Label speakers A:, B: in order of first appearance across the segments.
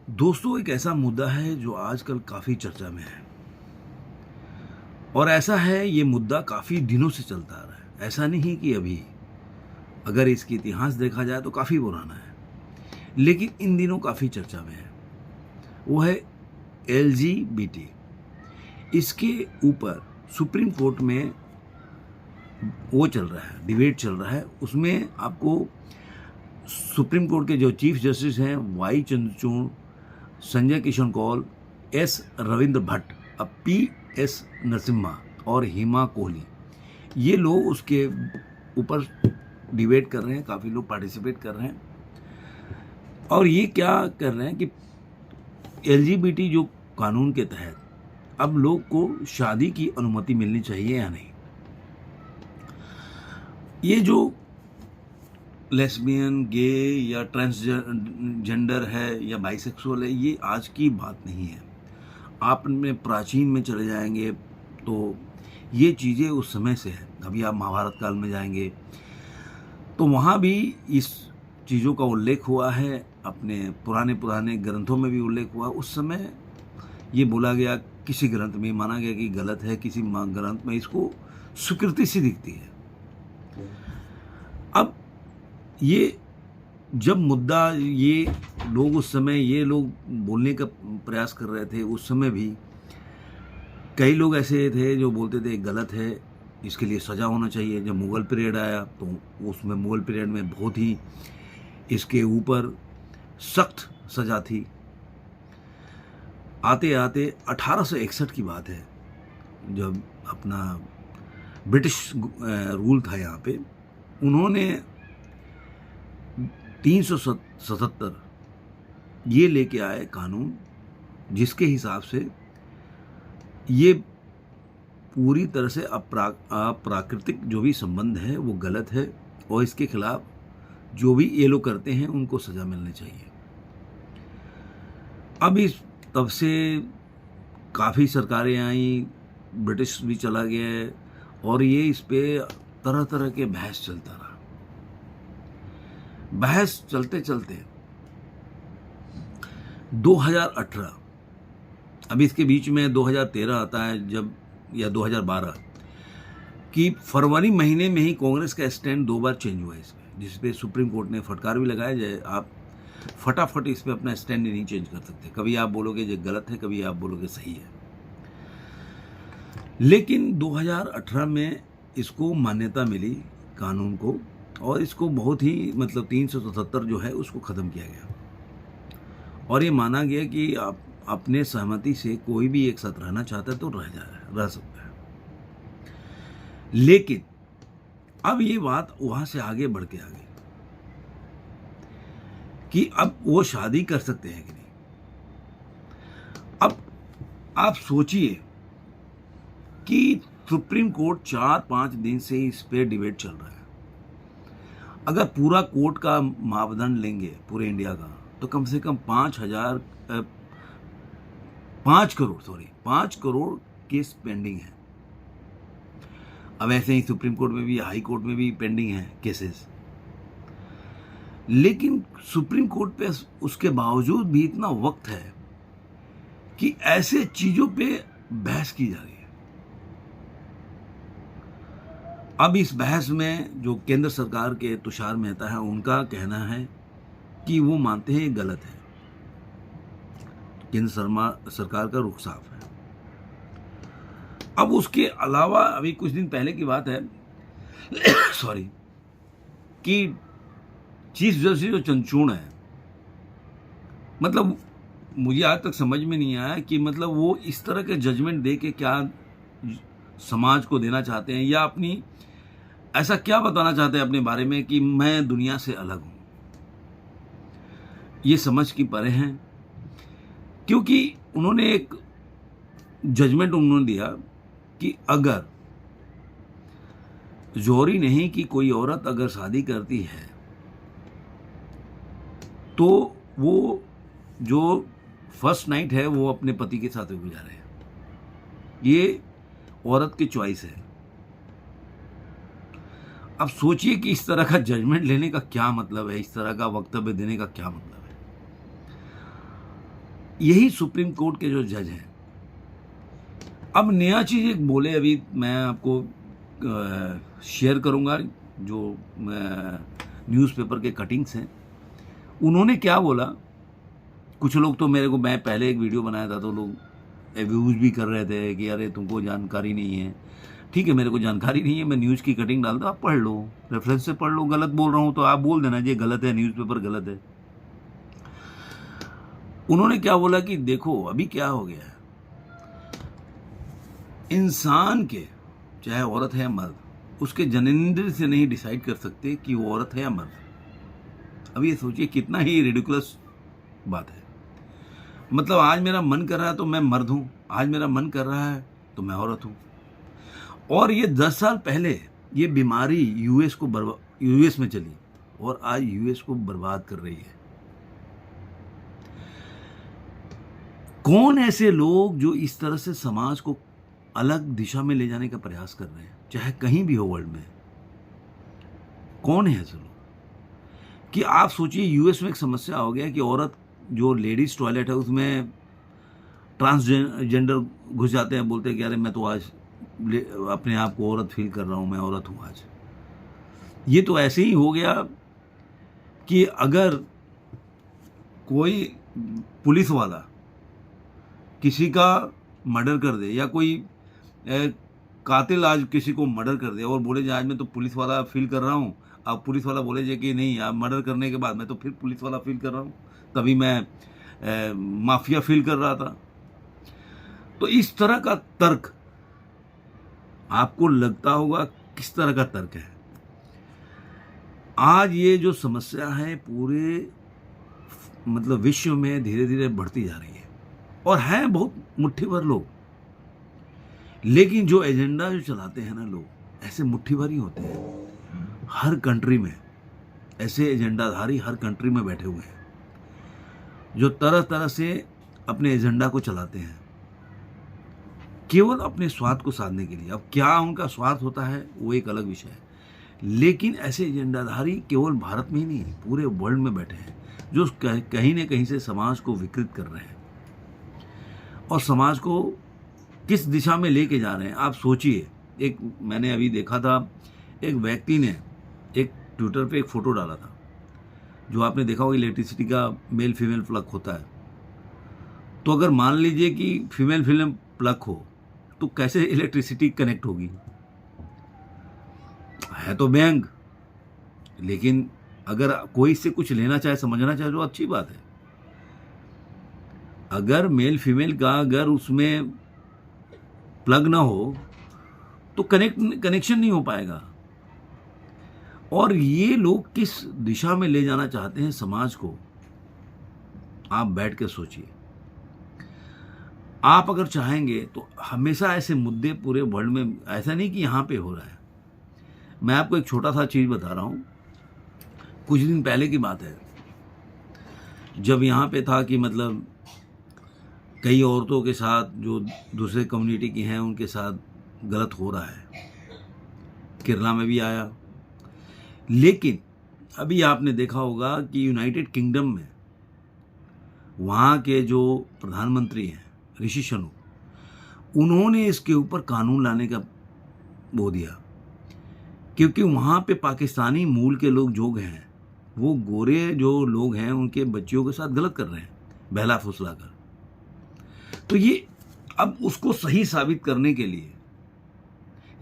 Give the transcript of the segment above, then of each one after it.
A: दोस्तों, एक ऐसा मुद्दा है जो आजकल काफ़ी चर्चा में है और ऐसा है ये मुद्दा काफ़ी दिनों से चलता आ रहा है। ऐसा नहीं कि अभी, अगर इसकी इतिहास देखा जाए तो काफ़ी पुराना है, लेकिन इन दिनों काफ़ी चर्चा में है। वो है एलजीबीटी। इसके ऊपर सुप्रीम कोर्ट में वो चल रहा है, डिबेट चल रहा है। उसमें आपको सुप्रीम कोर्ट के जो चीफ जस्टिस हैं वाई चंद्रचूड़, संजय किशन कौल, एस रविंद्र भट्ट, अब पी एस नरसिम्हा और हेमा कोहली, ये लोग उसके ऊपर डिबेट कर रहे हैं। काफ़ी लोग पार्टिसिपेट कर रहे हैं और ये क्या कर रहे हैं कि एलजीबीटी जो कानून के तहत अब लोग को शादी की अनुमति मिलनी चाहिए या नहीं। ये जो लेस्बियन, गे या ट्रांसजेंडर है या बाइसेक्सुअल है, ये आज की बात नहीं है। आप में प्राचीन में चले जाएंगे तो ये चीज़ें उस समय से है। अभी आप महाभारत काल में जाएंगे तो वहाँ भी इस चीज़ों का उल्लेख हुआ है, अपने पुराने ग्रंथों में भी उल्लेख हुआ। उस समय ये बोला गया, किसी ग्रंथ में माना गया कि गलत है, किसी ग्रंथ में इसको स्वीकृति सी दिखती है। अब ये जब मुद्दा, ये लोग उस समय ये लोग बोलने का प्रयास कर रहे थे, उस समय भी कई लोग ऐसे थे जो बोलते थे गलत है, इसके लिए सज़ा होना चाहिए। जब मुग़ल पीरियड आया तो उसमें मुग़ल पीरियड में बहुत ही इसके ऊपर सख्त सज़ा थी। आते आते 1861 की बात है, जब अपना ब्रिटिश रूल था यहाँ पे, उन्होंने 377 ये लेके आए कानून, जिसके हिसाब से ये पूरी तरह से अप्राकृतिक जो भी संबंध है वो गलत है और इसके खिलाफ जो भी ये लोग करते हैं उनको सज़ा मिलनी चाहिए। अब इस तब से काफ़ी सरकारें आई, ब्रिटिश भी चला गया और ये इस पे तरह तरह के बहस चलता रहा। बहस चलते चलते 2018, अभी इसके बीच में 2013 आता है, जब या 2012 कि फरवरी महीने में ही कांग्रेस का स्टैंड 2 बार चेंज हुआ इस पे, जिस पे सुप्रीम कोर्ट ने फटकार भी लगाया जाए, आप फटाफट इस पे अपना स्टैंड नहीं चेंज कर सकते। कभी आप बोलोगे ये गलत है, कभी आप बोलोगे सही है। लेकिन 2018 में इसको मान्यता मिली कानून को और इसको बहुत ही 377 जो है उसको ख़त्म किया गया और ये माना गया कि आप अपने सहमति से कोई भी एक साथ रहना चाहता है तो रह सकता है। लेकिन अब ये बात वहाँ से आगे बढ़ के आ गई कि अब वो शादी कर सकते हैं कि नहीं। अब आप सोचिए कि सुप्रीम कोर्ट 4-5 दिन से इस पे डिबेट चल रहा है। अगर पूरा कोर्ट का मापदंड लेंगे पूरे इंडिया का तो कम से कम 5 करोड़ केस पेंडिंग है। अब ऐसे ही सुप्रीम कोर्ट में भी, हाई कोर्ट में भी पेंडिंग है केसेस। लेकिन सुप्रीम कोर्ट पे उसके बावजूद भी इतना वक्त है कि ऐसे चीजों पे बहस की जा रही है। अब इस बहस में जो केंद्र सरकार के तुषार मेहता है, उनका कहना है कि वो मानते हैं गलत है। केंद्र सरकार का रुख साफ है। अब उसके अलावा अभी कुछ दिन पहले की बात है सॉरी, कि चीफ जस्टिस जो चंद्रचूड़ है, मुझे आज तक समझ में नहीं आया कि वो इस तरह के जजमेंट दे के क्या समाज को देना चाहते हैं या अपनी ऐसा क्या बताना चाहते हैं अपने बारे में कि मैं दुनिया से अलग हूं। ये समझ की परे हैं, क्योंकि उन्होंने एक जजमेंट दिया कि अगर जोहरी नहीं कि कोई औरत अगर शादी करती है तो वो जो फर्स्ट नाइट है वो अपने पति के साथ गुजारे। ये औरत की चॉइस है। अब सोचिए कि इस तरह का जजमेंट लेने का क्या मतलब है, इस तरह का वक्तव्य देने का क्या मतलब है। यही सुप्रीम कोर्ट के जो जज हैं। अब नया चीज़ एक बोले, अभी मैं आपको शेयर करूंगा जो न्यूज़पेपर के कटिंग्स हैं। उन्होंने क्या बोला, कुछ लोग तो मेरे को, मैं पहले एक वीडियो बनाया था तो लोग एब्यूज भी कर रहे थे कि अरे तुमको जानकारी नहीं है। ठीक है, मेरे को जानकारी नहीं है, मैं न्यूज़ की कटिंग डालता, आप पढ़ लो, रेफरेंस से पढ़ लो। गलत बोल रहा हूँ तो आप बोल देना ये गलत है, न्यूज़पेपर गलत है। उन्होंने क्या बोला कि देखो अभी क्या हो गया है, इंसान के, चाहे औरत है या मर्द, उसके जनेंद्र से नहीं डिसाइड कर सकते कि वो औरत है या मर्द। अब ये सोचिए कितना ही रिडिकुलस बात है। मतलब आज मेरा मन कर रहा है तो मैं मर्द हूं, आज मेरा मन कर रहा है तो मैं औरत हूं। और ये 10 साल पहले ये बीमारी यूएस में चली और आज यूएस को बर्बाद कर रही है। कौन ऐसे लोग जो इस तरह से समाज को अलग दिशा में ले जाने का प्रयास कर रहे हैं, चाहे कहीं भी हो वर्ल्ड में? कौन है ऐसे लोग? कि आप सोचिए यूएस में एक समस्या हो गया कि औरत, जो लेडीज टॉयलेट है उसमें ट्रांसजेंडर घुस जाते हैं, बोलते हैं कि अरे मैं तो आज अपने आप को औरत फील कर रहा हूं, मैं औरत हूं आज। ये तो ऐसे ही हो गया कि अगर कोई पुलिस वाला किसी का मर्डर कर दे या कोई कातिल आज किसी को मर्डर कर दे और बोले आज मैं तो पुलिस वाला फील कर रहा हूँ, अब पुलिस वाला बोले कि नहीं, आप मर्डर करने के बाद मैं तो फिर पुलिस वाला फील कर रहा हूँ, तभी मैं माफिया फील कर रहा था। तो इस तरह का तर्क आपको लगता होगा किस तरह का तर्क है। आज ये जो समस्या है पूरे मतलब विश्व में धीरे धीरे बढ़ती जा रही है और हैं बहुत मुट्ठी भर लोग, लेकिन जो एजेंडा जो चलाते हैं ना लोग, ऐसे मुट्ठी भर ही होते हैं। हर कंट्री में ऐसे एजेंडाधारी हर कंट्री में बैठे हुए हैं जो तरह तरह से अपने एजेंडा को चलाते हैं केवल अपने स्वार्थ को साधने के लिए। अब क्या उनका स्वार्थ होता है वो एक अलग विषय है, लेकिन ऐसे एजेंडाधारी केवल भारत में ही नहीं पूरे वर्ल्ड में बैठे हैं जो कहीं न कहीं से समाज को विकृत कर रहे हैं और समाज को किस दिशा में लेके जा रहे हैं। आप सोचिए, एक मैंने अभी देखा था, एक व्यक्ति ने एक ट्विटर पे एक फोटो डाला था, जो आपने देखा होगा इलेक्ट्रिसिटी का मेल फीमेल प्लग होता है। तो अगर मान लीजिए कि फीमेल फीमेल प्लग हो तो कैसे इलेक्ट्रिसिटी कनेक्ट होगी? है तो बैंक, लेकिन अगर कोई इससे कुछ लेना चाहे, समझना चाहे तो अच्छी बात है। अगर मेल फीमेल का अगर उसमें प्लग ना हो तो कनेक्शन नहीं हो पाएगा। और ये लोग किस दिशा में ले जाना चाहते हैं समाज को, आप बैठ के सोचिए। आप अगर चाहेंगे तो हमेशा ऐसे मुद्दे पूरे वर्ल्ड में, ऐसा नहीं कि यहां पे हो रहा है। मैं आपको एक छोटा सा चीज बता रहा हूं, कुछ दिन पहले की बात है, जब यहां पे था कि मतलब कई औरतों के साथ जो दूसरे कम्युनिटी की हैं उनके साथ गलत हो रहा है, केरला में भी आया। लेकिन अभी आपने देखा होगा कि यूनाइटेड किंगडम में वहाँ के जो प्रधानमंत्री हैं ऋषि सुनक, उन्होंने इसके ऊपर कानून लाने का वो दिया, क्योंकि वहाँ पे पाकिस्तानी मूल के लोग जो हैं वो गोरे जो लोग हैं उनके बच्चियों के साथ गलत कर रहे हैं बहला फुसला कर। तो ये अब उसको सही साबित करने के लिए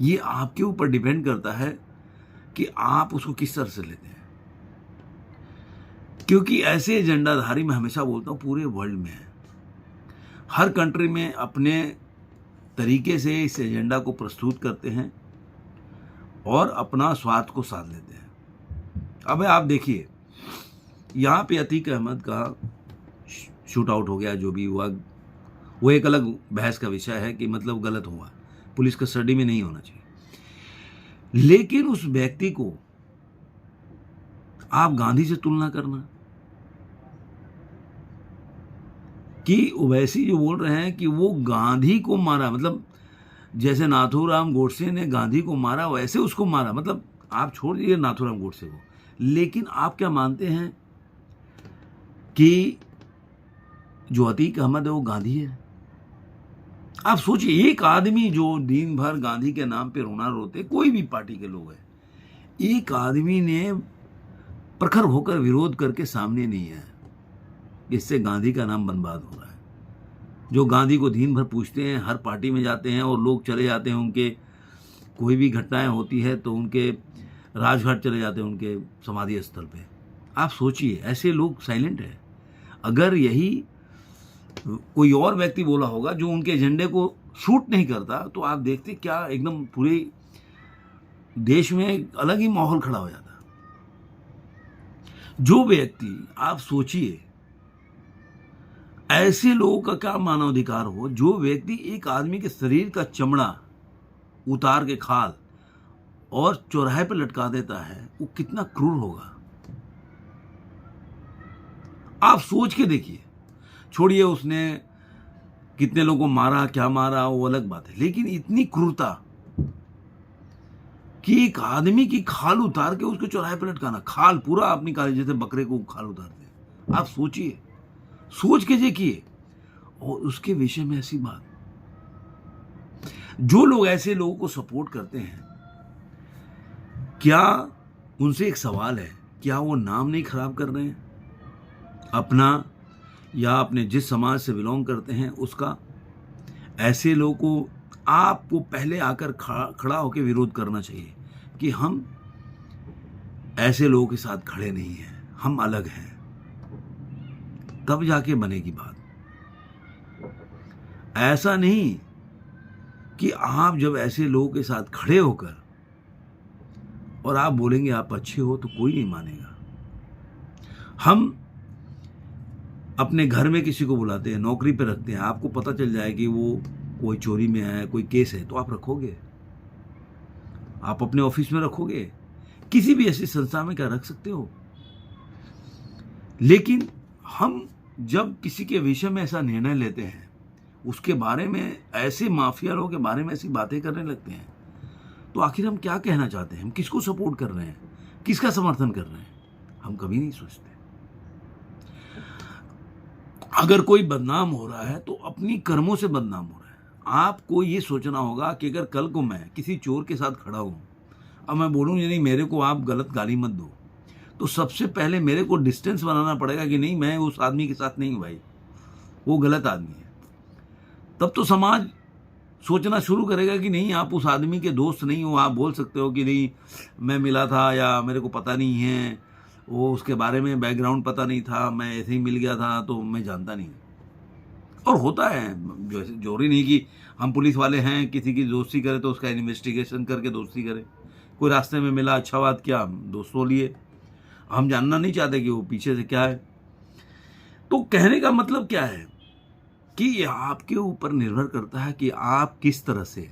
A: ये आपके ऊपर डिपेंड करता है कि आप उसको किस तरह से लेते हैं। क्योंकि ऐसे एजेंडाधारी, मैं हमेशा बोलता हूं, पूरे वर्ल्ड में है, हर कंट्री में अपने तरीके से इस एजेंडा को प्रस्तुत करते हैं और अपना स्वार्थ को साध लेते हैं। अब आप देखिए, यहाँ पे अतीक अहमद का शूट आउट हो गया, जो भी हुआ वो एक अलग बहस का विषय है कि मतलब गलत हुआ, पुलिस कस्टडी में नहीं होना चाहिए। लेकिन उस व्यक्ति को आप गांधी से तुलना करना, कि ओवैसी जो बोल रहे हैं कि वो गांधी को मारा, मतलब जैसे नाथूराम गोडसे ने गांधी को मारा वैसे उसको मारा। मतलब आप छोड़ दीजिए नाथूराम गोडसे को, लेकिन आप क्या मानते हैं कि जो अतीक अहमद है वो गांधी है। आप सोचिए, एक आदमी जो दिन भर गांधी के नाम पे रोना रोते, कोई भी पार्टी के लोग हैं, एक आदमी ने प्रखर होकर विरोध करके सामने नहीं आया, इससे गांधी का नाम बर्बाद हो रहा है। जो गांधी को दिन भर पूछते हैं, हर पार्टी में जाते हैं और लोग चले जाते हैं, उनके कोई भी घटनाएं होती है तो उनके राजघाट चले जाते हैं, उनके समाधि स्थल पे। आप सोचिए, ऐसे लोग साइलेंट है। अगर यही कोई और व्यक्ति बोला होगा जो उनके एजेंडे को शूट नहीं करता, तो आप देखते क्या एकदम पूरे देश में एक अलग ही माहौल खड़ा हो जाता। जो व्यक्ति, आप सोचिए, ऐसे लोगों का क्या मानवाधिकार हो, जो व्यक्ति एक आदमी के शरीर का चमड़ा उतार के खाल और चौराहे पर लटका देता है, वो कितना क्रूर होगा। आप सोच के देखिए। छोड़िए उसने कितने लोगों को मारा, क्या मारा, वो अलग बात है, लेकिन इतनी क्रूरता कि एक आदमी की खाल उतार के उसको चौराहे पर लटकाना, खाल पूरा अपनी काले जैसे बकरे को खाल उतारते। आप सोचिए, सोच के देखिए, और उसके विषय में ऐसी बात। जो लोग ऐसे लोगों को सपोर्ट करते हैं, क्या उनसे एक सवाल है, क्या वो नाम नहीं खराब कर रहे हैं अपना, या अपने जिस समाज से बिलोंग करते हैं उसका? ऐसे लोगों को आपको पहले आकर खड़ा होकर विरोध करना चाहिए कि हम ऐसे लोगों के साथ खड़े नहीं हैं, हम अलग हैं, तब जाके बनेगी बात। ऐसा नहीं कि आप जब ऐसे लोगों के साथ खड़े होकर और आप बोलेंगे आप अच्छे हो, तो कोई नहीं मानेगा। हम अपने घर में किसी को बुलाते हैं, नौकरी पे रखते हैं, आपको पता चल जाए कि वो कोई चोरी में है, कोई केस है, तो आप रखोगे? आप अपने ऑफिस में रखोगे? किसी भी ऐसी संस्था में क्या रख सकते हो? लेकिन हम जब किसी के विषय में ऐसा निर्णय लेते हैं, उसके बारे में, ऐसे माफिया लोगों के बारे में ऐसी बातें करने लगते हैं, तो आखिर हम क्या कहना चाहते हैं? हम किसको सपोर्ट कर रहे हैं, किसका समर्थन कर रहे हैं? हम कभी नहीं सोचते। अगर कोई बदनाम हो रहा है तो अपनी कर्मों से बदनाम हो रहा है। आपको ये सोचना होगा कि अगर कल को मैं किसी चोर के साथ खड़ा हूं, अब मैं बोलूं यानी मेरे को आप गलत गाली मत दो, तो सबसे पहले मेरे को डिस्टेंस बनाना पड़ेगा कि नहीं, मैं उस आदमी के साथ नहीं हूं भाई, वो गलत आदमी है। तब तो समाज सोचना शुरू करेगा कि नहीं, आप उस आदमी के दोस्त नहीं हो। आप बोल सकते हो कि नहीं, मैं मिला था या मेरे को पता नहीं है, वो उसके बारे में बैकग्राउंड पता नहीं था, मैं ऐसे ही मिल गया था तो मैं जानता नहीं। और होता है, जैसे जरूरी नहीं कि हम पुलिस वाले हैं, किसी की दोस्ती करें तो उसका इन्वेस्टिगेशन करके दोस्ती करें। कोई रास्ते में मिला, अच्छा बात किया, हम दोस्तों लिए, हम जानना नहीं चाहते कि वो पीछे से क्या है। तो कहने का मतलब क्या है कि ये आपके ऊपर निर्भर करता है कि आप किस तरह से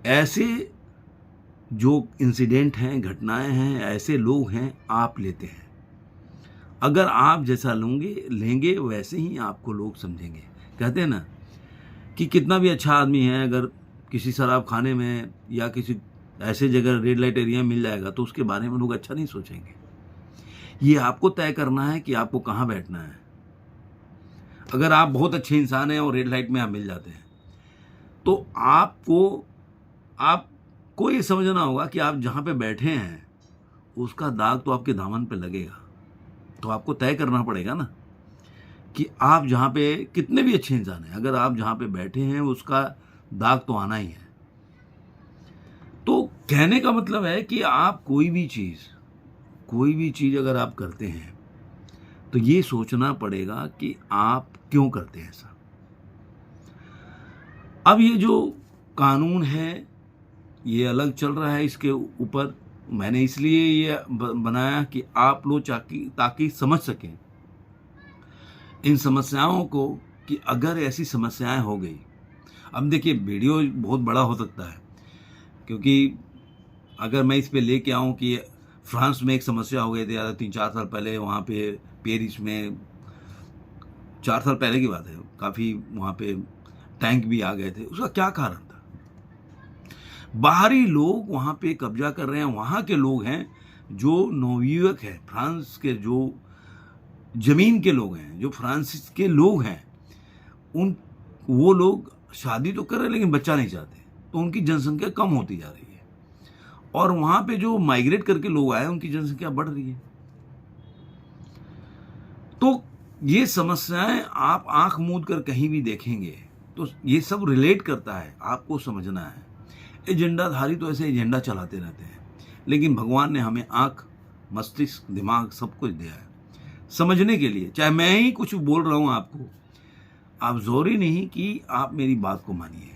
A: ऐसे जो इंसिडेंट हैं, घटनाएं हैं, ऐसे लोग हैं, आप लेते हैं। अगर आप जैसा लेंगे वैसे ही आपको लोग समझेंगे। कहते हैं ना कि कितना भी अच्छा आदमी है, अगर किसी शराब खाने में या किसी ऐसे जगह रेड लाइट एरिया मिल जाएगा तो उसके बारे में लोग अच्छा नहीं सोचेंगे। ये आपको तय करना है कि आपको कहाँ बैठना है। अगर आप बहुत अच्छे इंसान हैं और रेड लाइट में आप मिल जाते हैं, तो आपको ये समझना होगा कि आप जहाँ पे बैठे हैं उसका दाग तो आपके दामन पे लगेगा। तो आपको तय करना पड़ेगा ना कि आप जहाँ पे, कितने भी अच्छे इंसान हैं, अगर आप जहाँ पे बैठे हैं उसका दाग तो आना ही है। तो कहने का मतलब है कि आप कोई भी चीज़ अगर आप करते हैं तो ये सोचना पड़ेगा कि आप क्यों करते हैं ऐसा। अब ये जो कानून है ये अलग चल रहा है, इसके ऊपर मैंने इसलिए ये बनाया कि आप लोग ताकि समझ सकें इन समस्याओं को, कि अगर ऐसी समस्याएं हो गई। अब देखिए, वीडियो बहुत बड़ा हो सकता है, क्योंकि अगर मैं इस पे लेके आऊं कि फ्रांस में एक समस्या हो गई थी 3-4 साल पहले, वहाँ पे पेरिस में, 4 साल पहले की बात है, काफ़ी वहाँ पे टैंक भी आ गए थे। उसका क्या कारण था? बाहरी लोग वहाँ पे कब्जा कर रहे हैं। वहाँ के लोग हैं जो नवयुवक हैं, फ्रांस के जो ज़मीन के लोग हैं, जो फ्रांस के लोग हैं, वो लोग शादी तो कर रहे हैं लेकिन बच्चा नहीं चाहते, तो उनकी जनसंख्या कम होती जा रही है। और वहाँ पे जो माइग्रेट करके लोग आए उनकी जनसंख्या बढ़ रही है। तो ये समस्याएं आप आंख मूंद कर कहीं भी देखेंगे तो ये सब रिलेट करता है, आपको समझना है। एजेंडाधारी तो ऐसे एजेंडा चलाते रहते हैं, लेकिन भगवान ने हमें आंख, मस्तिष्क, दिमाग सब कुछ दिया है समझने के लिए। चाहे मैं ही कुछ बोल रहा हूं आपको, आप ज़रूरी नहीं कि आप मेरी बात को मानिए।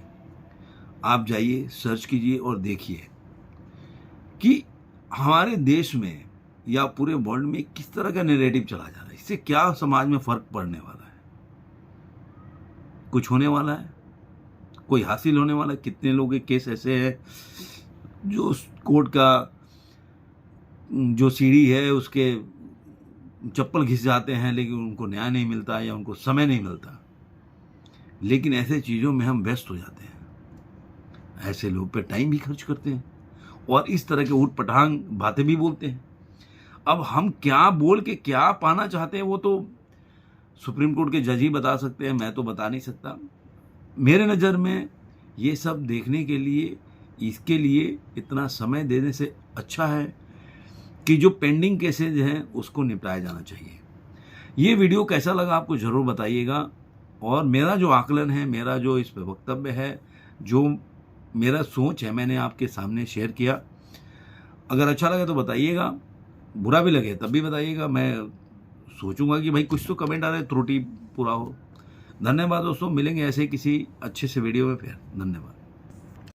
A: आप जाइए, सर्च कीजिए और देखिए कि हमारे देश में या पूरे वर्ल्ड में किस तरह का नैरेटिव चला जा रहा है। इससे क्या समाज में फर्क पड़ने वाला है? कुछ होने वाला है? कोई हासिल होने वाला है? कितने लोगों के केस ऐसे हैं जो कोर्ट का जो सीढ़ी है उसके चप्पल घिस जाते हैं, लेकिन उनको न्याय नहीं मिलता या उनको समय नहीं मिलता। लेकिन ऐसे चीज़ों में हम व्यस्त हो जाते हैं, ऐसे लोग पे टाइम भी खर्च करते हैं और इस तरह के ऊट पटांग बातें भी बोलते हैं। अब हम क्या बोल के क्या पाना चाहते हैं वो तो सुप्रीम कोर्ट के जज ही बता सकते हैं, मैं तो बता नहीं सकता। मेरे नज़र में ये सब देखने के लिए, इसके लिए इतना समय देने से अच्छा है कि जो पेंडिंग केसेज हैं उसको निपटाया जाना चाहिए। ये वीडियो कैसा लगा आपको ज़रूर बताइएगा, और मेरा जो आकलन है, मेरा जो इस पे वक्तव्य है, जो मेरा सोच है, मैंने आपके सामने शेयर किया। अगर अच्छा लगे तो बताइएगा, बुरा भी लगे तब भी बताइएगा। मैं सोचूंगा कि भाई कुछ तो कमेंट आ रहा है, त्रुटि पूरा हो। धन्यवाद दोस्तों, मिलेंगे ऐसे किसी अच्छे से वीडियो में फिर। धन्यवाद।